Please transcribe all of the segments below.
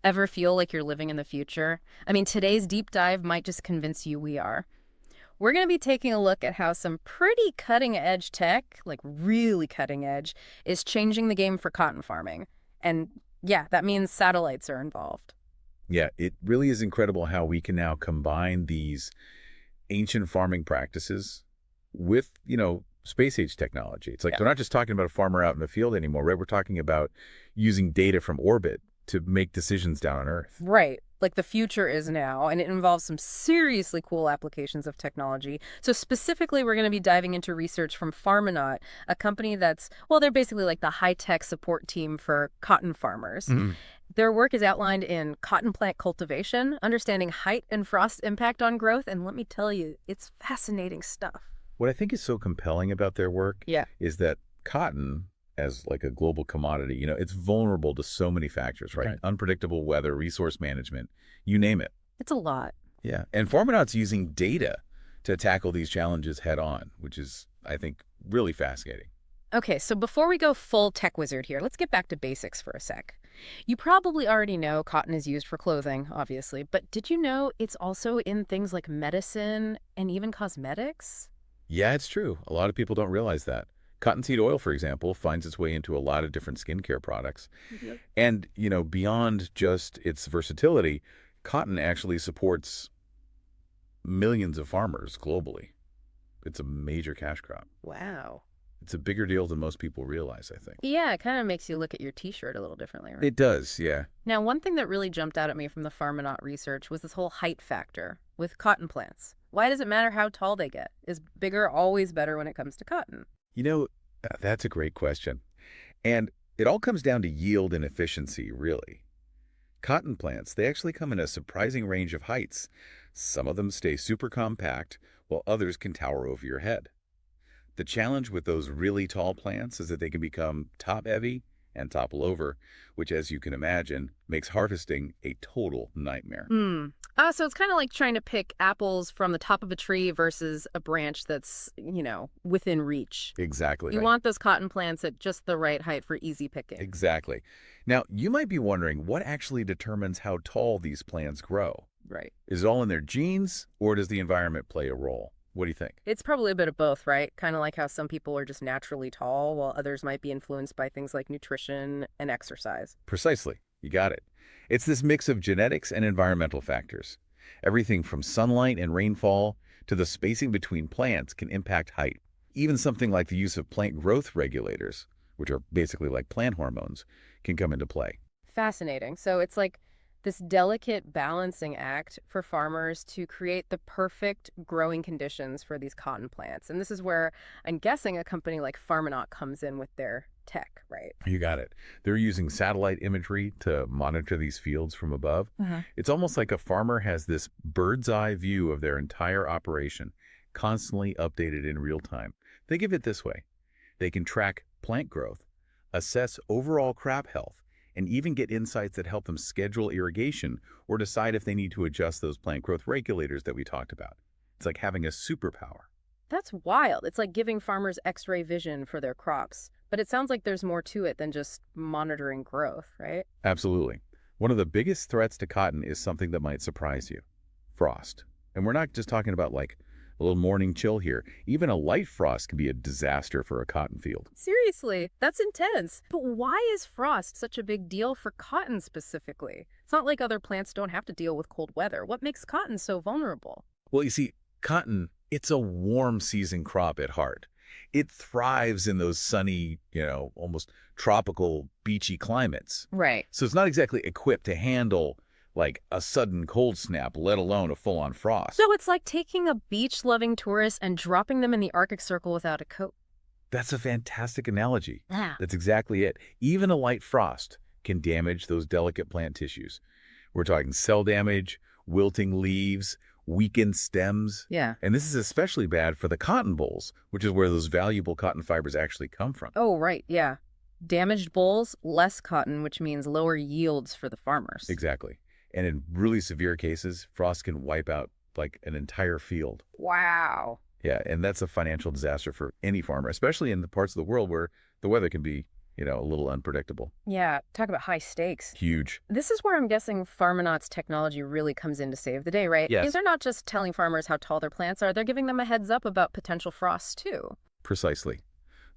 Ever feel like you're living in the future? I mean, today's deep dive might just convince you we are. We're going to be taking a look at how some pretty cutting edge tech, like really cutting edge, is changing the game for cotton farming. And yeah, that means satellites are involved. Yeah, it really is incredible how we can now combine these ancient farming practices with, space age technology. It's like Yeah. we're not just talking about a farmer out in the field anymore, right? We're talking about using data from orbit to make decisions down on Earth. Right. Like the future is now, and it involves some seriously cool applications of technology. So, specifically, we're going to be diving into research from Farmonaut, a company that's, well, they're basically like the high tech support team for cotton farmers. Mhm. Their work is outlined in cotton plant cultivation, understanding height and frost impact on growth, and let me tell you, it's fascinating stuff. What I think is so compelling about their work Yeah. is that cotton, as like a global commodity, it's vulnerable to so many factors, right? Right. Unpredictable weather, resource management, you name it. It's a lot. Yeah. And Farmonaut's using data to tackle these challenges head on, which is, I think, really fascinating. Okay, so before we go full tech wizard here, let's get back to basics for a sec. You probably already know cotton is used for clothing, obviously, but did you know it's also in things like medicine and even cosmetics? Yeah, it's true. A lot of people don't realize that. Cottonseed oil, for example, finds its way into a lot of different skincare products. Yep. And, beyond just its versatility, cotton actually supports millions of farmers globally. It's a major cash crop. Wow. It's a bigger deal than most people realize, I think. Yeah, it kind of makes you look at your t-shirt a little differently, right? It does, yeah. Now, one thing that really jumped out at me from the Farmonaut research was this whole height factor with cotton plants. Why does it matter how tall they get? Is bigger always better when it comes to cotton? That's a great question. And it all comes down to yield and efficiency, really. Cotton plants, they actually come in a surprising range of heights. Some of them stay super compact, while others can tower over your head. The challenge with those really tall plants is that they can become top-heavy and topple over, which, as you can imagine, makes harvesting a total nightmare. Hmm. So it's kind of like trying to pick apples from the top of a tree versus a branch that's, within reach. Exactly. You Right. want those cotton plants at just the right height for easy picking. Exactly. Now, you might be wondering what actually determines how tall these plants grow. Right. Is it all in their genes, or does the environment play a role? What do you think? It's probably a bit of both, right? Kind of like how some people are just naturally tall, while others might be influenced by things like nutrition and exercise. Precisely. You got it. It's this mix of genetics and environmental factors. Everything from sunlight and rainfall to the spacing between plants can impact height. Even something like the use of plant growth regulators, which are basically like plant hormones, can come into play. Fascinating. So it's like this delicate balancing act for farmers to create the perfect growing conditions for these cotton plants. And this is where I'm guessing a company like Farmonaut comes in with their tech, right? You got it. They're using satellite imagery to monitor these fields from above. Uh-huh. It's almost like a farmer has this bird's eye view of their entire operation, constantly updated in real time. Think of it this way. They can track plant growth, assess overall crop health, and even get insights that help them schedule irrigation or decide if they need to adjust those plant growth regulators that we talked about. It's like having a superpower. That's wild. It's like giving farmers x-ray vision for their crops. But it sounds like there's more to it than just monitoring growth, right? Absolutely. One of the biggest threats to cotton is something that might surprise you: frost. And we're not just talking about like a little morning chill here. Even a light frost can be a disaster for a cotton field. Seriously, that's intense. But why is frost such a big deal for cotton specifically? It's not like other plants don't have to deal with cold weather. What makes cotton so vulnerable? Well, you see, cotton, it's a warm season crop at heart. It thrives in those sunny, almost tropical, beachy climates. Right. So it's not exactly equipped to handle like a sudden cold snap, let alone a full-on frost. So it's like taking a beach-loving tourist and dropping them in the Arctic Circle without a coat. That's a fantastic analogy. Yeah. That's exactly it. Even a light frost can damage those delicate plant tissues. We're talking cell damage, wilting leaves, weakened stems. Yeah. And this is especially bad for the cotton bolls, which is where those valuable cotton fibers actually come from. Oh, right. Yeah. Damaged bolls, less cotton, which means lower yields for the farmers. Exactly. And in really severe cases, frost can wipe out like an entire field. Wow. Yeah, and that's a financial disaster for any farmer, especially in the parts of the world where the weather can be a little unpredictable. Yeah, talk about high stakes. Huge. This is where I'm guessing Farmonaut's technology really comes in to save the day, right? Yes, They're not just telling farmers how tall their plants are, they're giving them a heads up about potential frosts, too. precisely.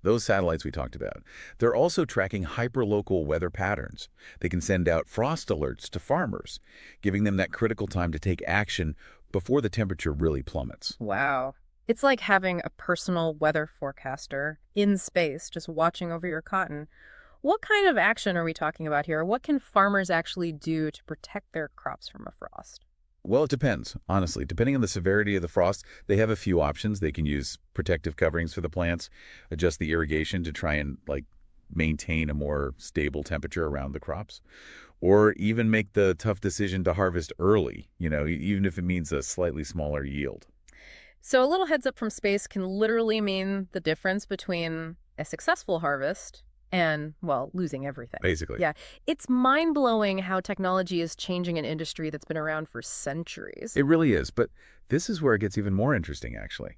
Those satellites we talked about. They're also tracking hyperlocal weather patterns. They can send out frost alerts to farmers, giving them that critical time to take action before the temperature really plummets. Wow. It's like having a personal weather forecaster in space just watching over your cotton. What kind of action are we talking about here? What can farmers actually do to protect their crops from a frost? Well, it depends, honestly. Depending on the severity of the frost, they have a few options. They can use protective coverings for the plants, adjust the irrigation to try and maintain a more stable temperature around the crops, or even make the tough decision to harvest early, even if it means a slightly smaller yield. So, a little heads up from space can literally mean the difference between a successful harvest and, well, losing everything. Basically. Yeah, it's mind blowing how technology is changing an industry that's been around for centuries. It really is, but this is where it gets even more interesting, actually.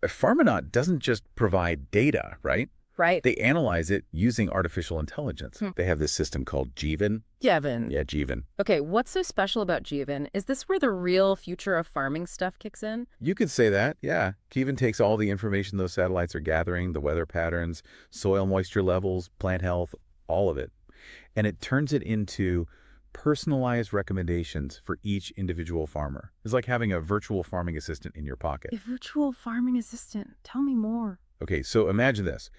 A Farmonaut doesn't just provide data, right? Right. They analyze it using artificial intelligence. Hmm. They have this system called Jeevan. Jevin. Yeah, Jeevan. Okay, what's so special about Jevin? Is this where the real future of farming stuff kicks in? You could say that, yeah. Jeevan takes all the information those satellites are gathering, the weather patterns, soil moisture levels, plant health, all of it, and it turns it into personalized recommendations for each individual farmer. It's like having a virtual farming assistant in your pocket. A virtual farming assistant. Tell me more. Okay, so imagine this.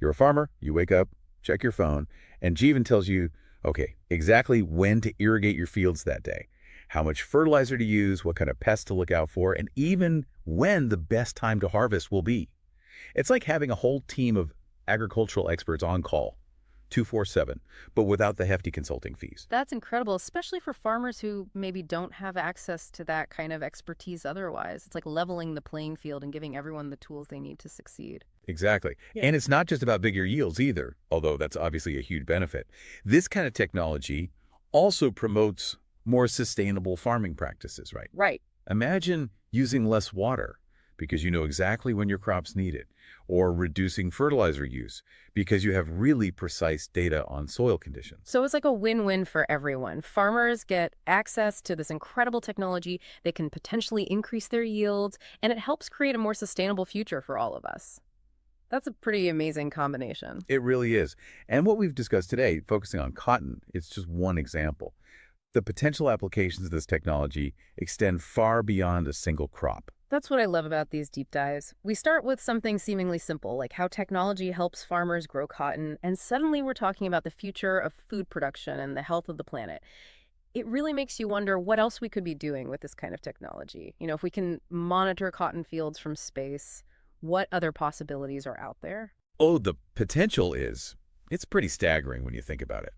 You're a farmer, you wake up, check your phone, and Jeevan tells you, okay, exactly when to irrigate your fields that day, how much fertilizer to use, what kind of pests to look out for, and even when the best time to harvest will be. It's like having a whole team of agricultural experts on call, 24/7, but without the hefty consulting fees. That's incredible, especially for farmers who maybe don't have access to that kind of expertise otherwise. It's like leveling the playing field and giving everyone the tools they need to succeed. Exactly. Yeah. And it's not just about bigger yields either, although that's obviously a huge benefit. This kind of technology also promotes more sustainable farming practices, right? Right. Imagine using less water because you know exactly when your crops need it, or reducing fertilizer use because you have really precise data on soil conditions. So it's like a win-win for everyone. Farmers get access to this incredible technology. They can potentially increase their yields, and it helps create a more sustainable future for all of us. That's a pretty amazing combination. It really is. And what we've discussed today, focusing on cotton, it's just one example. The potential applications of this technology extend far beyond a single crop. That's what I love about these deep dives. We start with something seemingly simple, like how technology helps farmers grow cotton, and suddenly we're talking about the future of food production and the health of the planet. It really makes you wonder what else we could be doing with this kind of technology. If we can monitor cotton fields from space, what other possibilities are out there? Oh, the potential it's pretty staggering when you think about it.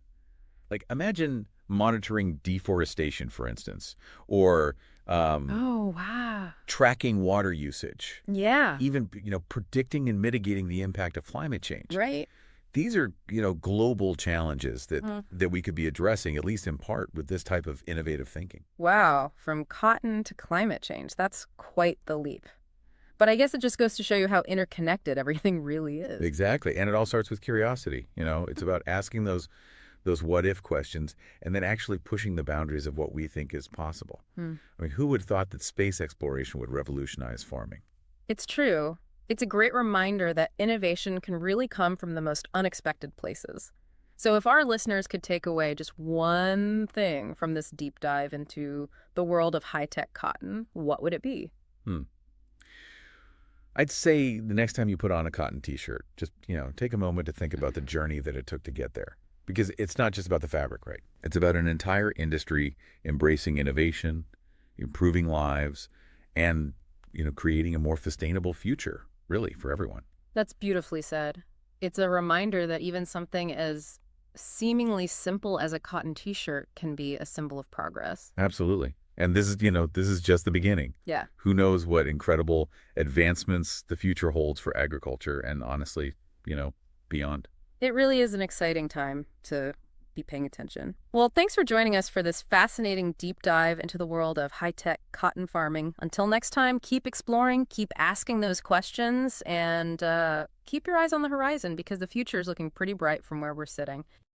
Like, imagine monitoring deforestation, for instance, or Oh, wow. tracking water usage, Yeah, even, predicting and mitigating the impact of climate change. right? These are, global challenges that, Mm. that we could be addressing, at least in part, with this type of innovative thinking. Wow, from cotton to climate change. That's quite the leap. But I guess it just goes to show you how interconnected everything really is. Exactly. And it all starts with curiosity. It's about asking those what if questions and then actually pushing the boundaries of what we think is possible. Hmm. I mean, who would have thought that space exploration would revolutionize farming? It's true. It's a great reminder that innovation can really come from the most unexpected places. So if our listeners could take away just one thing from this deep dive into the world of high-tech cotton, what would it be? Hmm. I'd say the next time you put on a cotton t-shirt, just, take a moment to think about the journey that it took to get there. Because it's not just about the fabric, right? It's about an entire industry embracing innovation, improving lives, and, creating a more sustainable future, really, for everyone. That's beautifully said. It's a reminder that even something as seemingly simple as a cotton t-shirt can be a symbol of progress. Absolutely. And this is just the beginning. Yeah. Who knows what incredible advancements the future holds for agriculture and honestly, beyond. It really is an exciting time to be paying attention. Well, thanks for joining us for this fascinating deep dive into the world of high-tech cotton farming. Until next time, keep exploring, keep asking those questions, and keep your eyes on the horizon because the future is looking pretty bright from where we're sitting.